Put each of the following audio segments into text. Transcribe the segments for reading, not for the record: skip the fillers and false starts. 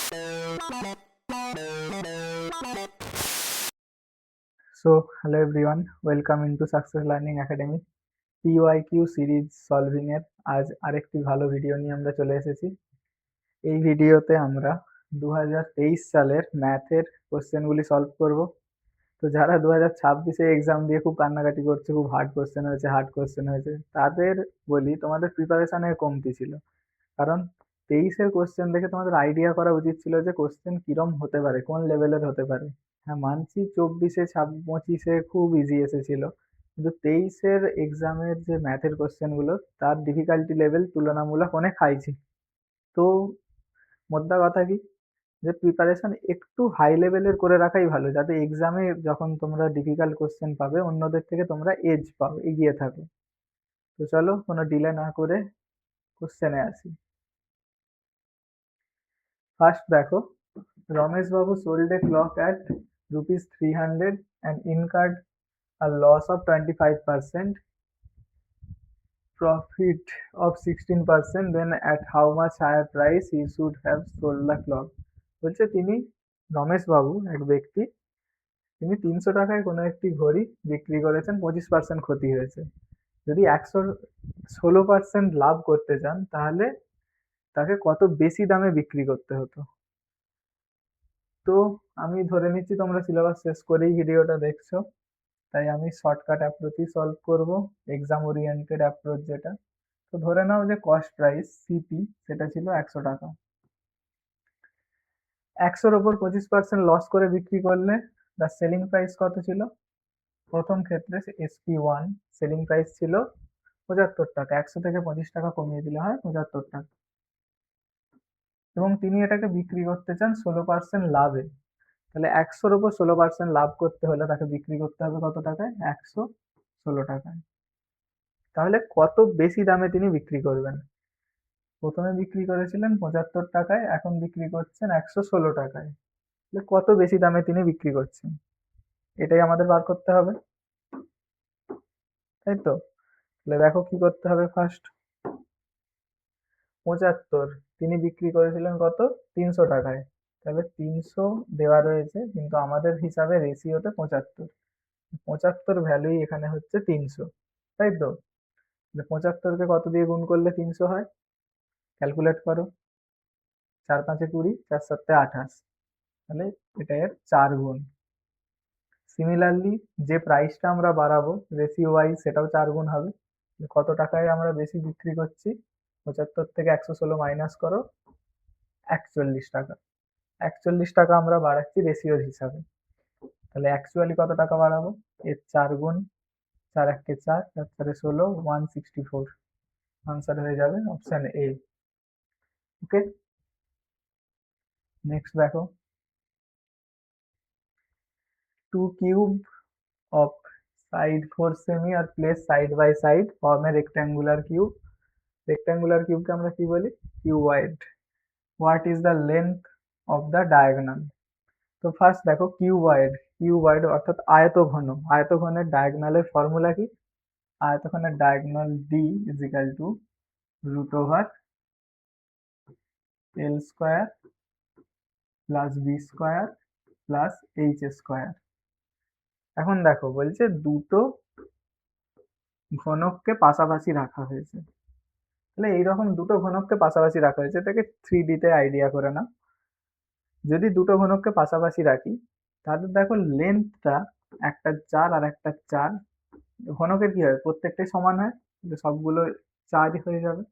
So, hello everyone, welcome into Success Learning Academy PYQ series solving এর আজ আরেকটি ভালো ভিডিও নিয়ে আমরা চলে এসেছি। এই ভিডিওতে আমরা 2023 সালের ম্যাথের কোশ্চেনগুলি সলভ করব। তো যারা 2026-এ এক্সাম দিয়ে খুব কান্নাকাটি করছে, খুব হার্ড কোশ্চেন হয়েছে, তাদের বলি তোমাদের প্রিপারেশনের কমতি ছিল। কারণ 23-এর কোশ্চেন দেখে তোমাদের আইডিয়া করা উচিত ছিল যে কোশ্চেন কিরম হতে পারে, কোন লেভেলের হতে পারে। হ্যাঁ মানছি 24-এ 25-এ খুব ইজি এসেছিল, কিন্তু 23-এর এক্সামের যে ম্যাথের কোশ্চেন গুলো তার ডিফিকাল্টি লেভেল তুলনামূলক অনেক হাই ছিল। তো মোদ্দা কথা কি, যে প্রিপারেশন একটু হাই লেভেলের করে রাখাই ভালো, যাতে এক্সামে যখন তোমরা ডিফিকাল্ট কোশ্চেন পাবে অন্যদের থেকে তোমরা এজ পাও, এগিয়ে থাকো। তো চলো কোনো ডিলে না করে কোশ্চেনে আসি। ফার্স্ট দেখো, Ramesh Babu sold a clock at rupees 300 and incurred a loss of 25%, profit of 16%, then at how much higher price he should have sold the clock? বলছে তিনি, রমেশ বাবু এক ব্যক্তি, তিনি 300 টাকায় কোনো একটি ঘড়ি বিক্রি করেছেন, 25% ক্ষতি হয়েছে। যদি 116% লাভ করতে চান তাহলে তাকে কত বেশি দামে বিক্রি করতে হতো। তো আমি ধরে নিচ্ছি তোমরা সিলেবাস শেষ করেই ভিডিওটা দেখছো, তাই আমি শর্টকাট অ্যাপ্রোচই সলভ করব, এক্সাম ওরিয়েন্টেড অ্যাপ্রোচ যেটা। তো ধরে নাও যে কস্ট প্রাইস সিপি সেটা ছিল 100 টাকা। 100-র ওপর 25% লস করে বিক্রি করলে তার সেলিং প্রাইস কত ছিল? প্রথম ক্ষেত্রে SP1 সেলিং প্রাইস ছিল 75 টাকা, 100 থেকে 25 টাকা কমিয়ে দিলে হয় 75 টাকা, এবং তিনি এটাকে বিক্রি করতে চান 16% লাভে। তাহলে 100-র ওপর 16% লাভ করতে হলে তাকে বিক্রি করতে হবে কত টাকায়? 116 টাকায়। তাহলে কত বেশি দামে তিনি বিক্রি করবেন? প্রথমে বিক্রি করেছিলেন 75 টাকায়, এখন বিক্রি করছেন 116 টাকায়। তাহলে কত বেশি দামে তিনি বিক্রি করছেন, এটাই আমাদের বার করতে হবে, তাই তো? তাহলে দেখো কি করতে হবে। ফার্স্ট 75 তিনি বিক্রি করেছিলেন কত? 300 টাকায়। তাহলে 300 দেওয়া রয়েছে, কিন্তু আমাদের হিসাবে রেশিওতে 75 ভ্যালুই এখানে হচ্ছে 300, তাই তো? 75-কে কত দিয়ে গুণ করলে 300 হয়? ক্যালকুলেট করো। 4 5 20, 4 7 28, তাহলে এটা এর 4 গুণ। সিমিলারলি যে প্রাইসটা আমরা বাড়াবো রেশিও ওয়াইজ সেটাও 4 গুণ হবে। কত টাকায় আমরা বেশি বিক্রি করছি? 75 থেকে 116 মাইনাস করো, 41 টাকা। 41 টাকা আমরা বাড়াচ্ছি রেশিওর হিসাবে। তাহলে অ্যাকচুয়ালি কত টাকা বাড়াবো? এর 4 গুণ, 4 1 4, 4 4 16, 164। আনসার হয়ে যাবে অপশন এ। ওকে, নেক্সট দেখো, 2 cube of side 4 semi are placed side by side form a rectangular cube. rectangular cube কে আমরা কি বলি? cuboid. What is the length of the diagonal? তো ফার্স্ট দেখো কিউবয়েড অর্থাৎ আয়তঘন, আয়তঘনের ডায়াগোনালের ফর্মুলা কি? আয়তঘনের diagonal D is equal to root over L square plus B square plus H square. এখন দেখো বলছে দুটো ঘনককে পাশাপাশি রাখা হয়েছে। তাহলে এইরকম দুটো ঘনককে পাশাপাশি রাখা হয়েছে, এটাকে 3D তে আইডিয়া করে না। যদি দুটো ঘনককে পাশাপাশি রাখি তাহলে দেখো লেন্থটা, একটা 4 আর একটা 4, ঘনকের কি হয়? প্রত্যেকটাই সমান হয়, সবগুলো 4 হয়ে যাবে,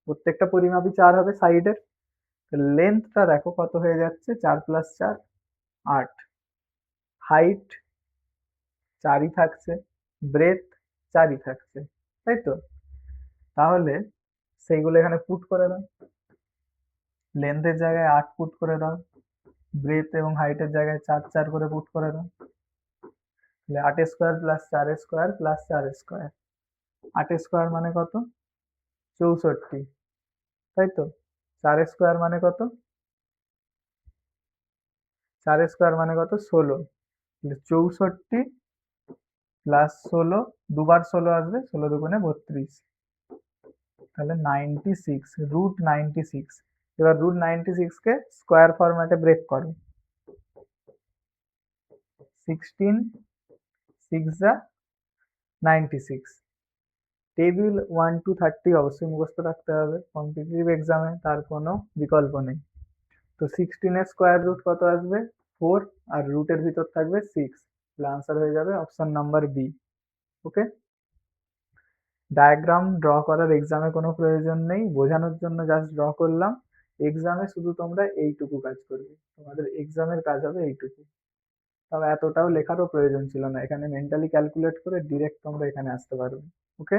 প্রত্যেকটা পরিমাপই 4 হবে সাইডের। লেন্থটা দেখো কত হয়ে যাচ্ছে? 4 + 4 8, হাইট 4ই থাকছে, ব্রেথ 4ই থাকছে, তাই তো? তাহলে সেইগুলো এখানে পুট করে দাও, লেন্থের জায়গায় 8 পুট করে দাও, ব্রেথ এবং হাইটের জায়গায় 4 4 করে পুট করে দাও। তাহলে 8 square plus 4 square plus 4 square, 8 square মানে কত? 64, তাই তো? 4 স্কোয়ার মানে কত? 4 স্কোয়ার মানে কত? 16। 64 প্লাস 16, দুবার 16 আসবে, 16 দুগুণে 32, তাহলে 96, √96। এবার √96 কে স্কোয়ার ফরম্যাটে ব্রেক করো। 16 6 যা 96। টেবিল 1 to 30 অবশ্যই মুখস্থ রাখতে হবে কম্পিটিটিভ এক্সামে, তার কোনো বিকল্প নেই। তো 16 এর স্কোয়ার রুট কত আসবে? 4, আর রুটের ভিতর থাকবে 6। তাহলে আনসার হয়ে যাবে অপশন নাম্বার বি। ওকে, ডায়াগ্রাম ড্র করার এক্সামে কোনো প্রয়োজন নেই, বোঝানোর জন্য জাস্ট ড্র করলাম। এক্সামে শুধু তোমরা এইটুকু কাজ করবে, তোমাদের এক্সামের কাজ হবে এইটুকু। তবে এতটাও লেখারও প্রয়োজন ছিল না, এখানে মেন্টালি ক্যালকুলেট করে ডিরেক্ট তোমরা এখানে আসতে পারবে। Okay,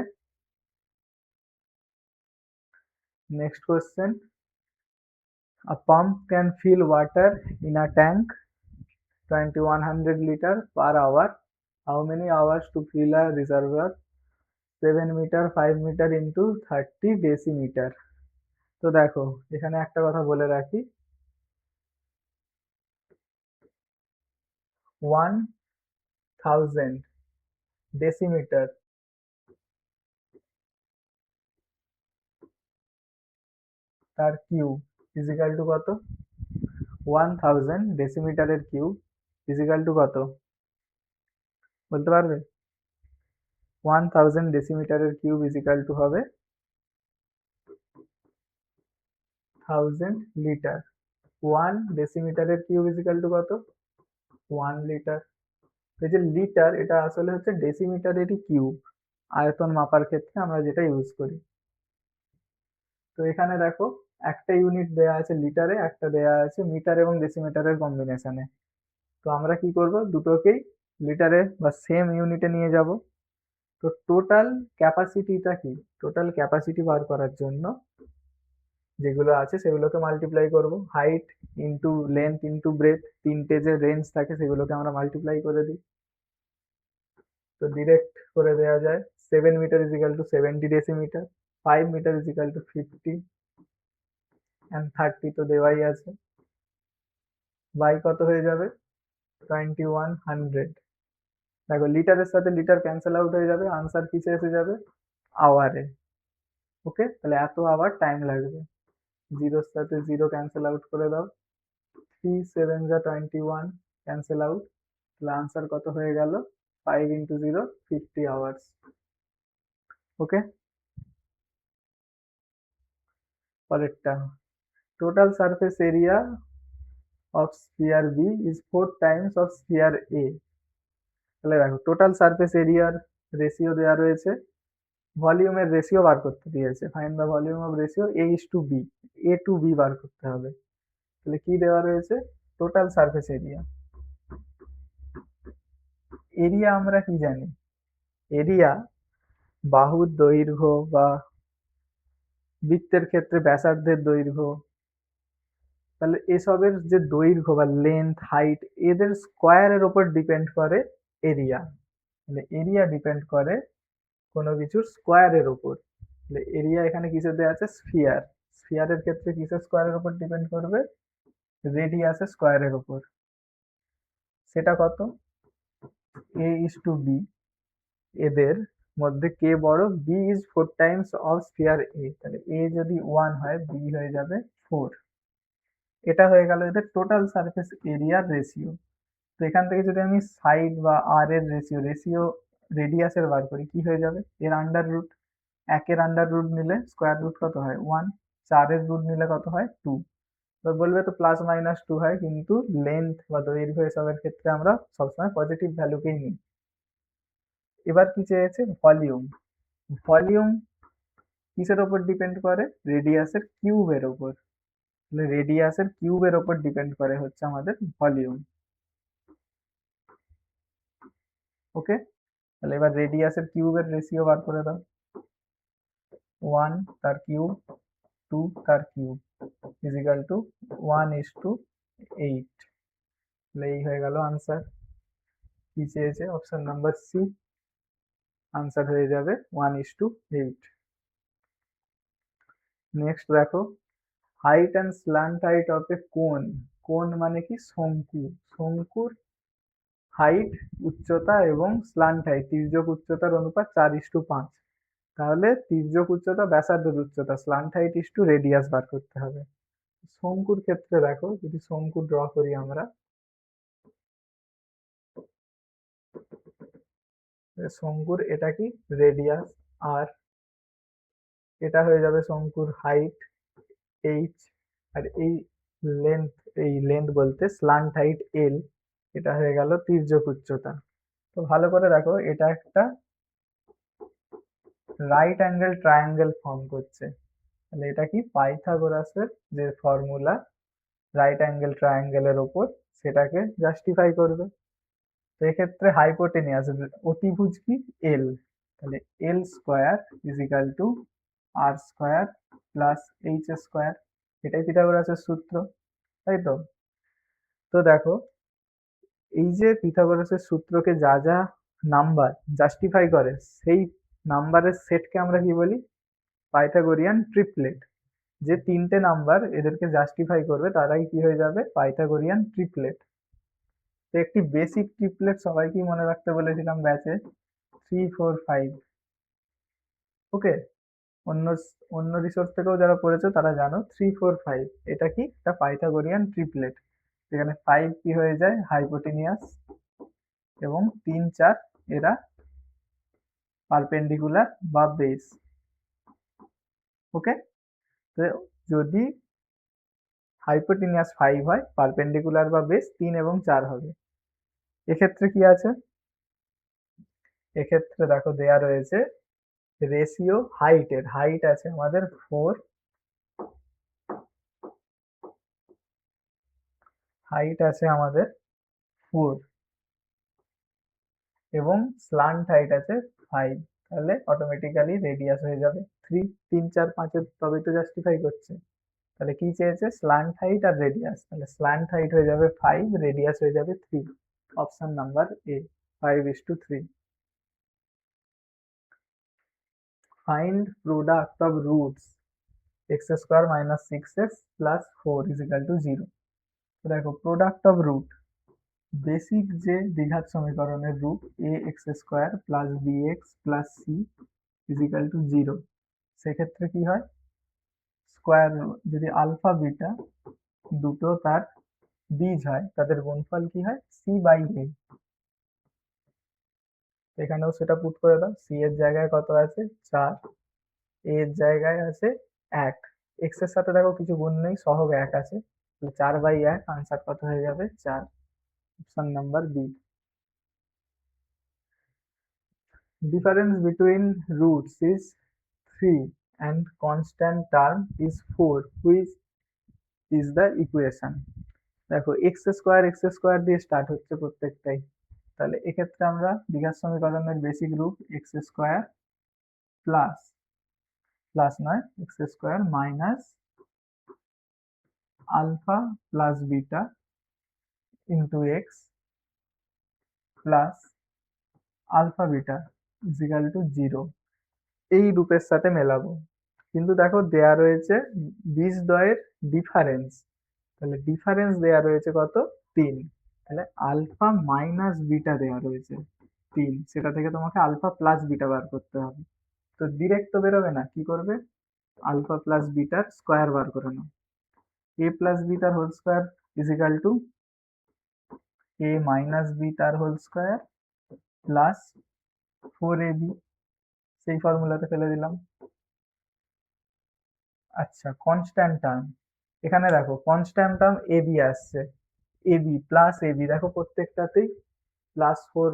next question. A pump can fill water in a tank 2100 liter per hour. How many hours to fill a reservoir 7 meter 5 meter into 30 decimeter? তো দেখো এখানে একটা কথা বলে রাখি, 1000 ডেসিমিটার তার কিউব ইজিক্যাল টু কত? 1000 ডেসিমিটারের কিউব ইজিক্যাল টু কত বলতে পারবে? 1000 ডেসিমিটারের কিউব ইজিক্যাল টু হবে 1000 লিটার। 1 ডেসিমিটারের কিউব ইজিক্যাল টু কত? 1 লিটার। এই যে লিটার, এটা আসলে হচ্ছে ডেসিমিটারেরই কিউব, আয়তন মাপার ক্ষেত্রে আমরা যেটা ইউজ করি। তো এখানে দেখো একটা ইউনিট দেয়া আছে লিটারে, একটা দেয়া আছে মিটার এবং ডেসিমিটারের কম্বিনেশনে। তো আমরা কি করব, দুটোকেই লিটারে বা সেম ইউনিটে নিয়ে যাব। তো টোটাল ক্যাপাসিটিটা কি? টোটাল ক্যাপাসিটি বার করার জন্য যেগুলো আছে সেগুলোকে মাল্টিপ্লাই করব। Height into length into breadth, তিনটে যে রেঞ্জ থাকে সেগুলোকে আমরা মাল্টিপ্লাই করে দিই। তো ডিরেক্ট করে দেওয়া যায় 7 metre equal to 70 decimetre, 5 metre equal to 50, and 30 তো দেওয়াই আছে। বাই কত হয়ে যাবে? 2100। দেখো লিটারের সাথে লিটার ক্যান্সেল আউট হয়ে যাবে, আনসার কিসে এসে যাবে? আওয়ারে। ওকে, তাহলে এত আওয়ার টাইম লাগবে। জিরোর সাথে জিরো ক্যান্সেল আউট করে দাও, 3 7 যা 21 ক্যান্সেল আউট, তাহলে আনসার কত হয়ে গেল? 5 ইন্টু 0 50 আওয়ার্স। ওকে, পরেরটা, total surface area of sphere B is 4 times of sphere A. তাহলে দেখো টোটাল সারফেস এরিয়ার রেশিও দেওয়া রয়েছে, ভলিউমের রেশিও বার করতে দিয়েছে, find the volume of ratio a is to b, a to b বার করতে হবে। তাহলে কি দেওয়া রয়েছে? Total surface area. এরিয়া আমরা কি জানি? এরিয়া বাহুর দৈর্ঘ্য বা বৃত্তের ক্ষেত্রে ব্যাসার্ধের দৈর্ঘ্য, তাহলে এসবের যে দৈর্ঘ্য বা লেন্থ হাইট এদের স্কোয়ারের ওপর ডিপেন্ড করে এরিয়া। তাহলে এরিয়া ডিপেন্ড করে কোনো কিছুর স্কোয়ারের ওপর। তাহলে এরিয়া এখানে কিসের দেওয়া আছে? স্ফিয়ার। স্ফিয়ারের ক্ষেত্রে কিসের স্কোয়ারের ওপর ডিপেন্ড করবে? রেডিয়াসের স্কোয়ারের ওপর। সেটা কত? এ ইজ টু বি, এদের মধ্যে কে বড়? B is 4 times of sphere A, তাহলে এ যদি 1 হয় বি হয়ে যাবে 4। এটা হয়ে গেল এদের টোটাল সারফেস এরিয়ার রেশিও। তো এখান থেকে যদি আমি সাইড বা আর এর রেশিও রেডিয়াসের বার করি, কি হয়ে যাবে? এর আন্ডার রুট, একের আন্ডার রুট নিলে স্কোয়ার রুট কত হয়? 1, 4-এর রুট নিলে কত হয়? 2। এবার বলবে তো প্লাস মাইনাস 2 হয়, কিন্তু লেন্থ বা দৈর্ঘ্য এসবের ক্ষেত্রে আমরা সবসময় পজিটিভ ভ্যালুকেই নিই। এবার কি চেয়েছে? ভলিউম। ভলিউম কিসের ওপর ডিপেন্ড করে? রেডিয়াসের কিউবের ওপর। তাহলে রেডিয়াসের কিউবের ওপর ডিপেন্ড করে হচ্ছে আমাদের ভলিউম। ওকে, তাহলে এবার রেডিয়াসের কিউবের রেশিও বার করে দাও। 1 তার কিউব 2 তার কিউব ইজিক্যাল টু 1:8। তাহলে এই হয়ে গেল আনসার। কি চেয়েছে? অপশন নাম্বার সি, আনসার হয়ে যাবে 1:8। নেক্সট দেখো, height and slant height of a cone. Cone মানে কি? শঙ্কু। শঙ্কুর হাইট উচ্চতা এবং স্ল্যান্ট হাইট তির্যক উচ্চতার অনুপাত 4:5। তাহলে তির্যক উচ্চতা ব্যাসার্ধের উচ্চতা, slant height is to radius বার করতে হবে। শঙ্কুর ক্ষেত্রে দেখো, যদি শঙ্কু ড্র করি আমরা, শঙ্কুর এটা কি রেডিয়াস আর, এটা হয়ে যাবে শঙ্কুর হাইট এইচ, আর লেন্থ এই লেন্থ বলতে স্ল্যান্ট হাইট এল, এটা হয়ে গেল তির্যক উচ্চতা। তো ভালো করে দেখো, এটা একটা রাইট অ্যাঙ্গেল ট্রায়াঙ্গেল ফর্ম করছে। তাহলে এটা কি পাইথাগোরাসের যে ফর্মুলা রাইট অ্যাঙ্গেল ট্রায়াঙ্গেলের ওপর, সেটাকে জাস্টিফাই করবে। তো এক্ষেত্রে হাইপোটেনিয়াস অতিভুজ কি এল, তাহলে L square is equal to R square plus H square, এটাই পিথাগোরাসের সূত্র, তাই তো? তো দেখো, এই যে পিথাগোরাসের সূত্রকে যা যা নাম্বার জাস্টিফাই করে, সেই নাম্বারের সেটকে আমরা কি বলি? পাইথাগোরিয়ান ট্রিপলেট। যে তিনটে নাম্বার এদেরকে জাস্টিফাই করবে তারাই কি হয়ে যাবে? পাইথাগোরিয়ান ট্রিপলেট। তো একটি বেসিক ট্রিপলেট সবাইকেই মনে রাখতে বলেছিলাম ব্যাচে, 3 4 5। ওকে, অন্য অন্য রিসোর্স থেকেও যারা পড়েছো তারা জানো 3 4 5 এটা কি? একটা পাইথাগোরিয়ান ট্রিপলেট। যেখানে 5 কি হয়ে যায়? হাইপোটেনিয়াস, এবং 3 4 এরা পারপেন্ডিকুলার বা বেস। ওকে, তো যদি হাইপোটেনিয়াস 5 হয়, পারপেন্ডিকুলার বা বেস 3 এবং 4 হবে। এক্ষেত্রে কি আছে? এক্ষেত্রে দেখো দেয়া রয়েছে রেশিও হাইটের, হাইট আছে আমাদের 4, হাইট আছে আমাদের 4, এবং স্ল্যান্ট হাইট আছে 5। তাহলে অটোমেটিক্যালি রেডিয়াস হয়ে যাবে 3। 3 4 5 এর তবেই তো জাস্টিফাই করছে। তাহলে কি চেয়েছে? স্ল্যান্ট হাইট আর রেডিয়াস। তাহলে স্ল্যান্ট হাইট হয়ে যাবে 5, রেডিয়াস হয়ে যাবে 3। Option number A, 5:3। Find product of roots x square minus 6x plus 4 is equal to 0। দেখো, প্রোডাক্ট অফ রুট, বেসিক যে দ্বিঘাত সমীকরণের রূপ A X square plus B X plus C is equal to 0, সেক্ষেত্রে কি হয়? স্কোয়ার, যদি alpha beta দুটো তার বীজ হয়, তাদের গুণফল কি হয়? সি বাই এ। এখানেও সেটা পুট করে দাও, সি এর জায়গায় কত আছে? 4, এর জায়গায় আছে 1, এক্স এর সাথে দেখো কিছু গুণ নেই, সহগ 1 আছে, 4/1, আনসার কত হয়ে যাবে? 4। Option number B. Difference between roots is 3 and constant term is 4, which is the equation? দেখো, এক্স স্কোয়ার দিয়ে স্টার্ট হচ্ছে প্রত্যেকটাই। তাহলে এক্ষেত্রে আমরা দ্বিঘাত সমীকরণের বেসিক রূপ এক্স স্কোয়ার প্লাস, প্লাস নয়, x square minus alpha plus beta into x plus alpha beta is equal to 0, এই রূপের সাথে মেলাবো। কিন্তু দেখো দেয়া রয়েছে বীজদ্বয়ের ডিফারেন্স, তাহলে ডিফারেন্স দেয়া রয়েছে কত? 3। তাহলে আলফা মাইনাস বিটা দেয়া রয়েছে 3, সেটা থেকে তোমাকে আলফা প্লাস বিটা বার করতে হবে। তো ডিরেক্ট তো বেরোবে না, কি করবে? আলফা প্লাস বিটার স্কোয়ার বার করে নাও। এ প্লাস বি তার whole square is equal to a minus b তার হোল স্কোয়ার প্লাস 4ab, সেই ফর্মুলাতে ফেলে দিলাম। আচ্ছা, কনস্ট্যান্ট টার্ম, এখানে দেখো কনস্ট্যান্ট টার্ম এবি আসছে, এবি প্লাস এবি, দেখো প্রত্যেকটাতেই +4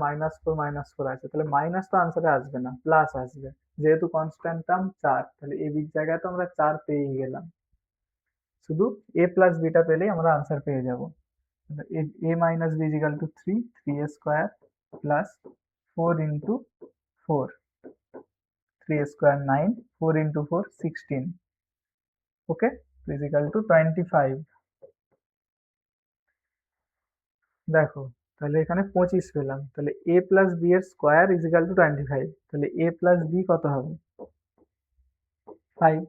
-4 আছে, তাহলে মাইনাস তো আনসারে আসবে না, প্লাস আসবে। যেহেতু কনস্ট্যান্ট টার্ম 4, তাহলে এবির জায়গায় তো আমরা 4 পেয়েই গেলাম, শুধু এ প্লাস বিটা পেলেই আমরা আনসার পেয়ে যাব। A minus B is equal to 3, 3a square plus 4 into 4, 3a square 9, 4 into 4 16। Okay, is equal to 25। দেখো, তাহলে এখানে 25 পেলাম, তাহলে এ প্লাস বি এর স্কোয়ার ইজিক্যাল টু 25, তাহলে এ প্লাস বি কত হবে? 5।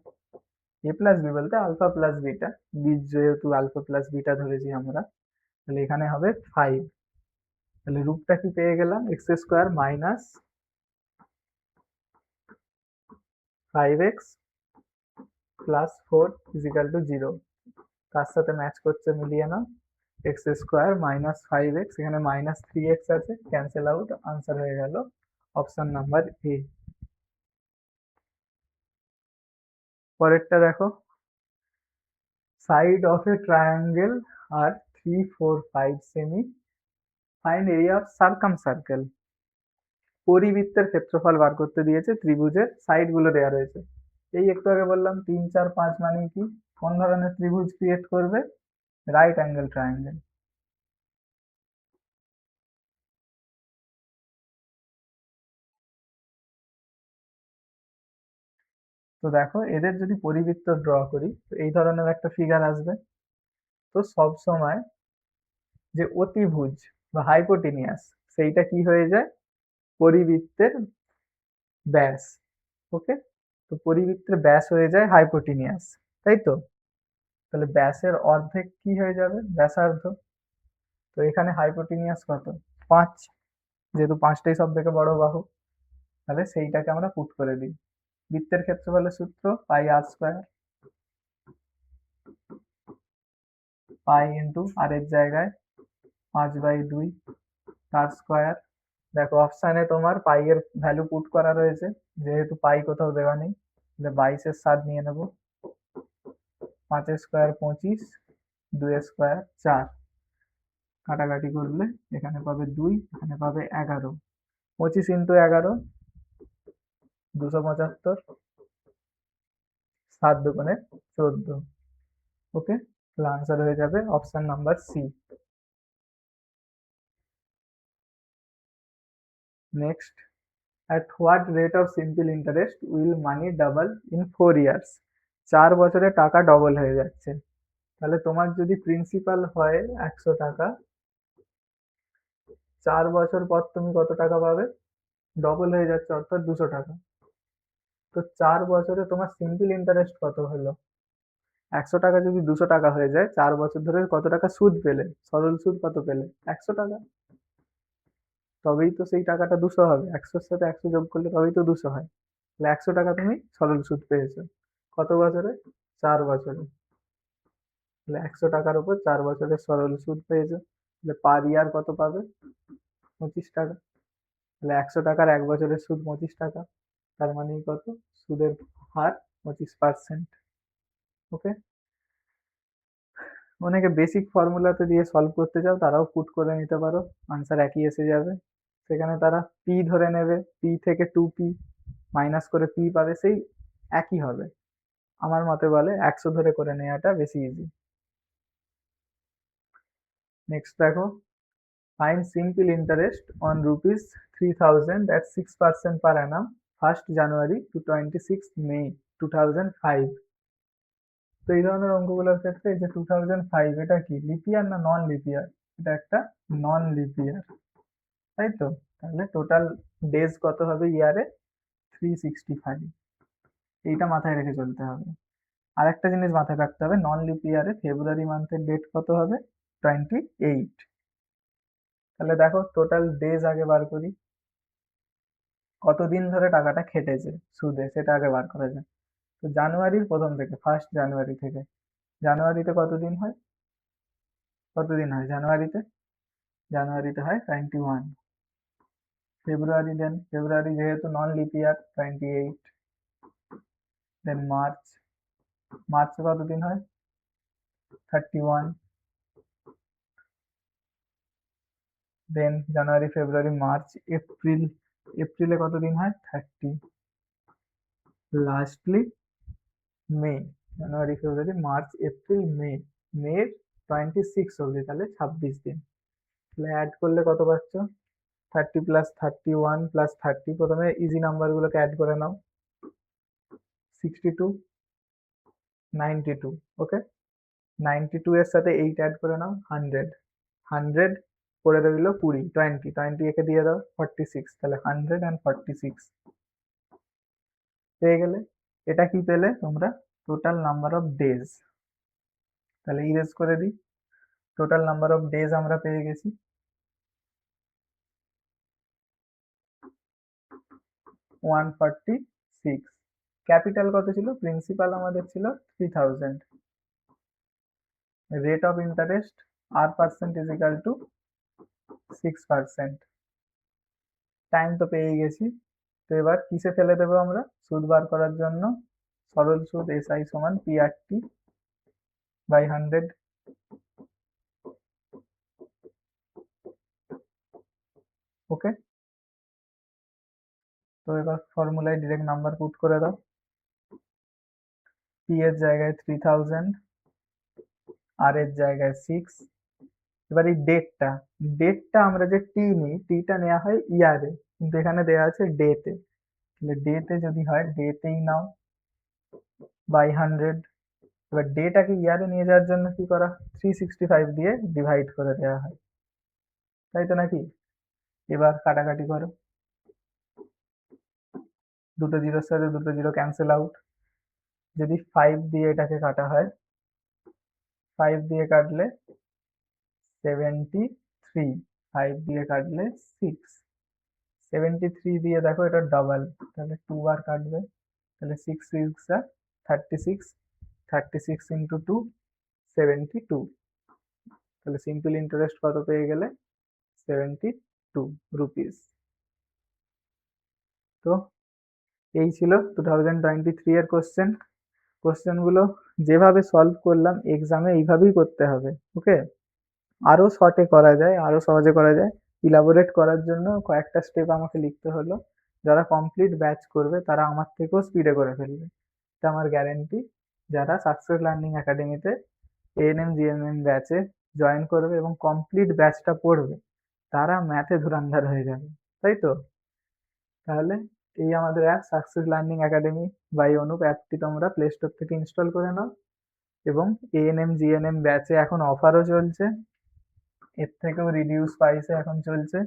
এ প্লাস বি বলতে আলফা প্লাস বিটা, বীজ যেহেতু আলফা প্লাস বিটা ধরেছি আমরা, তাহলে এখানে হবে 5। তাহলে রূপটা কি পেয়ে গেলাম? X square minus 5x plus 4 equal to 0। তার সাথে ম্যাচ করছে, মিলিয়ে নাও। এক্স স্কোয়ার মাইনাস 5x, এখানে মাইনাস 3x আছে, ক্যান্সেল আউট, আনসার হয়ে গেল অপশন নাম্বার এ। পরেরটা দেখো, side of a triangle are 3, 4, 5 সেমি, find area of circumcircle. পরিবৃত্তের ক্ষেত্রফল বার করতে দিয়েছে, ত্রিভুজের সাইড গুলো দেওয়া রয়েছে। এই একটু আগে বললাম 3, 4, 5 মানে কি, কোন ধরনের ত্রিভুজ ক্রিয়েট করবে, রাইট অ্যাঙ্গেল ট্রায়াঙ্গেল। তো দেখো এদের যদি পরিবৃত্ত ড্র করি তো এই ধরনের একটা ফিগার আসবে। তো সব সময় যে অতিভুজ বা হাইপোটেনিয়াস, সেইটা কি হয়ে যায়, পরিবৃত্তের ব্যাস। ওকে, তো পরিবৃত্তের ব্যাস হয়ে যায় হাইপোটেনিয়াস, তাই তো। তাহলে ব্যাসের অর্ধেক কি হয়ে যাবে, ব্যাসার্ধ। তো এখানে হাইপোটেনিয়াস কত, 5, যেহেতু 5টাই সব থেকে বড় বাহু, তাহলে সেইটাকে আমরা পুট করে দিই। বৃত্তের ক্ষেত্রফলের সূত্র পাই আর স্কোয়ার, পাই ইন্টু আর এর জায়গায় 5/2 তার স্কোয়ার। দেখো অপশানে তোমার পাই এর ভ্যালু পুট করা রয়েছে, যেহেতু পাই কোথাও দেওয়া নেই, তাহলে 22-এর 7 নিয়ে নেব। 5 স্কোয়ার 25, 2 স্কোয়ার 4, কাটাকাটি করলে এখানে পাবে 2, এখানে পাবে 11। 25 ইন্টু 11, 275, 7 × 2 = 14। ওকে, তাহলে আনসার হয়ে যাবে option number C. Next, at what rate of simple interest will money double in 4 years? 4 বছরে টাকা ডবল হয়ে যাচ্ছে। তাহলে তোমার যদি প্রিন্সিপাল হয় 100 টাকা, 4 বছর পর তুমি কত টাকা পাবে, ডবল হয়ে যাচ্ছে অর্থাৎ 200 টাকা। তো 4 বছরে তোমার সিম্পল ইন্টারেস্ট কত হলো, 100 টাকা যদি 200 টাকা হয়ে যায়, 4 বছর ধরে কত টাকা সুদ পেলে, সরল সুদ কত পেলে, 100 টাকা। তবেই তো সেই টাকাটা 200 হবে, 100-র সাথে 100 যোগ করলে তবেই তো 200 হয়। তাহলে 100 টাকা তুমি সরল সুদ পেয়েছো, কত বছরে, 4 বছরে। তাহলে 100 টাকার উপর 4 বছরের সরল সুদ পেয়েছো, তাহলে পার ইয়ার কত পাবে, 25 টাকা। তাহলে 100 টাকার 1 বছরের সুদ 25 টাকা, তার মানে কত, সুদের হার 25%। ওকে, অনেকে বেসিক ফর্মুলাতে দিয়ে সলভ করতে চাও, তারাও পুট করে নিতে পারো, আনসার একই এসে যাবে। সেখানে তারা পি ধরে নেবে, পি থেকে 2p মাইনাস করে পি পাবে, সেই একই হবে। আমার মতে বলে 100 ধরে করে নেওয়াটা বেশি ইজি। নেক্সট দেখো, find simple interest on rupees 3000 at 6% per annum 1st January to 26th May 2005। তো এই ধরনের অঙ্কগুলোর ক্ষেত্রে এই যে 2005, এটা কি লিপ ইয়ার না নন লিপ ইয়ার, এটা একটা নন লিপ ইয়ার, তাই তো। তাহলে টোটাল ডেজ কত হবে ইয়ারে, 365। এইটা মাথায় রেখে চলতে হবে। আর একটা জিনিস মাথায় রাখতে হবে, নন লিপ ইয়ারে ফেব্রুয়ারি মান্থের ডেট কত হবে, 28। তাহলে দেখো টোটাল ডেজ আগে বার করি, কতদিন ধরে টাকাটা খেটেছে সুদে, সেটা আগে বার করা যায়। তো জানুয়ারির প্রথম থেকে, 1st জানুয়ারি থেকে, জানুয়ারিতে কতদিন হয়, কতদিন হয় জানুয়ারিতে, জানুয়ারিতে হয় 21। ফেব্রুয়ারি, দেন ফেব্রুয়ারি যেহেতু নন লিপ ইয়ার 28। দেন মার্চ, মার্চে কতদিন হয়, 31। দেন জানুয়ারি ফেব্রুয়ারি মার্চ এপ্রিল, এপ্রিলে কতদিন হয়, 30। লাস্টলি মে, জানুয়ারি ফেব্রুয়ারি মার্চ এপ্রিল মে, মে 26 অবধি, তাহলে 26 দিন। তাহলে অ্যাড করলে কত পাচ্ছ, 30 + 31 + 30, প্রথমে ইজি নাম্বার গুলোকে অ্যাড করে নাও, 62, 92। ওকে, 92 এর সাথে 8 অ্যাড করে নাও, 100, 100 পড়ে রইল 20, 20 একে দিয়ে দাও 46, তাহলে 146 পেয়ে গেলে। এটা কি পেলে তোমরা, টোটাল নাম্বার অফ ডেজ। তাহলে ইরেজ করে দিই, টোটাল নাম্বার অফ ডেজ আমরা পেয়ে গেছি 146। ক্যাপিটাল কত ছিল, প্রিন্সিপাল আমাদের ছিল 3000, rate of interest R% is equal two 6%। Time তো পেয়ে গেছি, তো এবার কিসে ফেলে দেবো আমরা সুদ বার করার জন্য? সরল সুদ SI সমান PRT বাই 100। ওকে, তো এবার ফর্মুলায় ডিরেক্ট নাম্বার পুট করে দাও। P এর জায়গায় 3000, আর এর জায়গায় 6। এবার এই ডেটটা আমরা যে টি নিই, টিটা নেওয়া হয় ইয়ারে, কিন্তু এখানে দেওয়া আছে ডেতে, তাহলে ডেতে যদি হয় ডেতেই নাও বাই 100। এবার ডেটাকে ইয়ারে নিয়ে যাওয়ার জন্য কি করা, 365 দিয়ে ডিভাইড করে দেওয়া হয়, তাই তো নাকি? এবার কাটাকাটি করো, দুটো জিরোর সাথে দুটো জিরো ক্যান্সেল আউট। যদি 5 দিয়ে এটাকে কাটা হয়, 5 দিয়ে কাটলে 73, 5 দিয়ে কাটলে 6, 73 দিয়ে দেখো এটা ডাবল, তাহলে 2 বার কাটবে, তাহলে 6 6 36, 36 ইন্টু 2 72। তাহলে সিম্পল ইন্টারেস্ট কত পেয়ে গেলে? 72 রুপিস। তো এই ছিল 2023 এর কোশ্চেনগুলো যেভাবে সলভ করলাম এক্সামে এইভাবেই করতে হবে। ওকে, আরো শর্টে করা যায়, আরো সহজে করা যায়, ইলাবোরেট করার জন্য কয়েকটা স্টেপ আমাকে লিখতে হলো। যারা কমপ্লিট ব্যাচ করবে তারা আমার থেকেও স্পিডে করে ফেলবে, এটা আমার গ্যারেন্টি। যারা সাকসেস লার্নিং একাডেমিতে ANM GNM ব্যাচে জয়েন করবে এবং কমপ্লিট ব্যাচটা পড়বে, তারা ম্যাথে ধুরন্ধর হয়ে যাবে, তাই তো? তাহলে এই আমাদের app success learning academy by Anup, অ্যাপটি তোমরা প্লে স্টোর থেকে ইনস্টল করে নাও। এবং ANM GNM ব্যাচে এখন অফারও চলছে, এর থেকেও রিডিউস প্রাইসে এখন চলছে।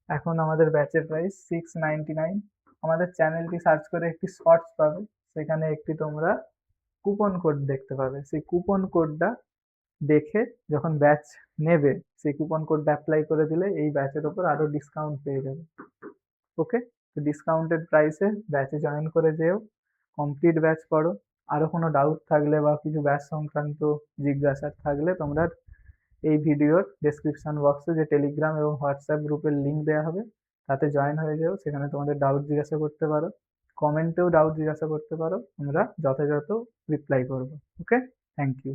এখন আমাদের ব্যাচের প্রাইস 699। আমাদের চ্যানেলটি সার্চ করে একটি শর্টস পাবে, সেখানে একটি তোমরা কুপন কোড দেখতে পাবে, সেই কুপন কোডটা দেখে যখন ব্যাচ নেবে সেই কুপন কোডটা অ্যাপ্লাই করে দিলে এই ব্যাচের ওপর আরো ডিসকাউন্ট পেয়ে যাবে। ওকে, তো ডিসকাউন্টেড প্রাইসে ব্যাচে জয়েন করে যেও, কমপ্লিট ব্যাচ করো। আরো কোনো ডাউট থাকলে বা কিছু ব্যাচ সংক্রান্ত জিজ্ঞাসা থাকলে তোমরা এই ভিডিওর ডেসক্রিপশন বক্সে যে টেলিগ্রাম এবং হোয়াটসঅ্যাপ গ্রুপের লিঙ্ক দেওয়া হবে তাতে জয়েন হয়ে যাও, সেখানে তোমাদের ডাউট জিজ্ঞাসা করতে পারো, কমেন্টেও ডাউট জিজ্ঞাসা করতে পারো, আমরা যথাযথ রিপ্লাই করবো। ওকে, থ্যাংক ইউ।